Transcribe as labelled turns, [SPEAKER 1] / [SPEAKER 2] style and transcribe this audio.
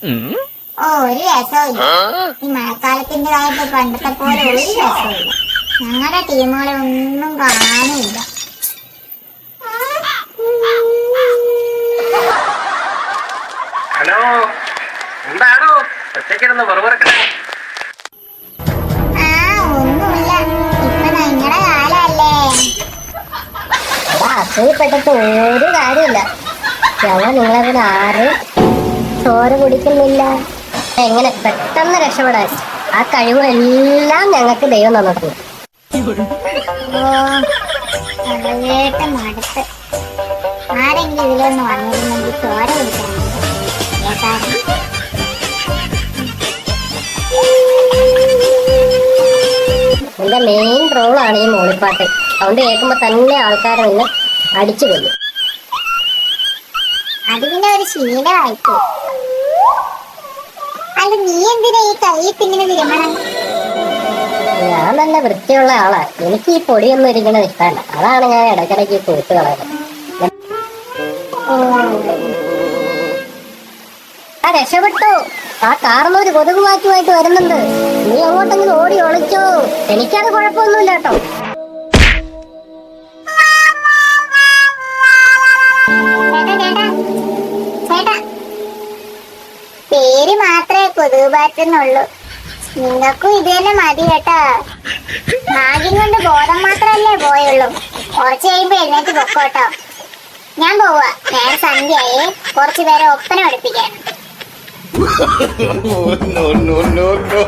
[SPEAKER 1] ഒരു രസമില്ല. ഈ മഴക്കാലത്തിൻ്റെതായിട്ട് പണ്ടത്തെ പോലെ ഒരു രസമില്ല. ഞങ്ങളുടെ ടീമുകളെ ഒന്നും കാണില്ല.
[SPEAKER 2] ഹലോ, എന്താണോ ഒറ്റയ്ക്കിരുന്ന് വെറുതെ?
[SPEAKER 1] ഒന്നുമില്ല, ഇപ്പൊ നിങ്ങളുടെ കാലല്ലേ.
[SPEAKER 3] അസൂയപ്പെട്ടിട്ട് ഒരു കാര്യമില്ല. ഞങ്ങൾ നിങ്ങളതിന് ആരും ചോര കുടിക്കുന്നില്ല. എങ്ങനെ പെട്ടെന്ന് രക്ഷപ്പെടാൻ ആ കഴിവുകളെല്ലാം ഞങ്ങൾക്ക് ദൈവം തന്നിട്ടുണ്ട്.
[SPEAKER 1] മടുത്ത് ആരെങ്കിലും ഇതിലൊന്ന് വന്നിരുന്നെങ്കിൽ ചോര കുടിക്കാൻ.
[SPEAKER 3] എന്റെ മെയിൻ റോളാണ് ഈ മൂളിപ്പാട്ട്. അതുകൊണ്ട് കേൾക്കുമ്പോ തന്നെ ആൾക്കാരെ നിന്ന് അടിച്ചു കൊല്ലും.
[SPEAKER 1] അത് പിന്നെ ഒരു ശീലമായിപ്പോ. അല്ല, നീ എന്തിനാ ഈ കയ്യിൽ ഇങ്ങനെ വിരമണം?
[SPEAKER 3] ഞാൻ നല്ല വൃത്തിയുള്ള ആളാ. എനിക്ക് ഈ പൊടിയൊന്നും ഇരിക്കുന്നത് ഇഷ്ടമല്ല. അതാണ് ഞാൻ ഇടയ്ക്കിടയ്ക്ക് തൂത്ത് കളയുന്നത്. ആ രക്ഷപ്പെട്ടു. ആ കാർന്നൊരു കൊതുക് മാറ്റുമായിട്ട് വരുന്നുണ്ട്. നീ അങ്ങോട്ടെങ്കിലും ഓടി ഒളിച്ചോ. എനിക്കത് കുഴപ്പമൊന്നുമില്ല കേട്ടോ.
[SPEAKER 1] പേര് മാത്രമേ കൊതുക് പാറ്റുന്നുള്ളൂ. നിങ്ങൾക്കും ഇത് തന്നെ മതി കേട്ടാ. ഭാഗ്യം കൊണ്ട് ബോധം മാത്രല്ലേ പോയുള്ളൂ. കുറച്ച് കഴിയുമ്പോ എഴുന്നേറ്റ് പൊക്കോട്ടോ. ഞാൻ പോവാ. നേരെ സന്ധ്യയായി. കുറച്ചു പേരെ ഒപ്പന പഠിപ്പിക്കാൻ.
[SPEAKER 2] No, no, no, no.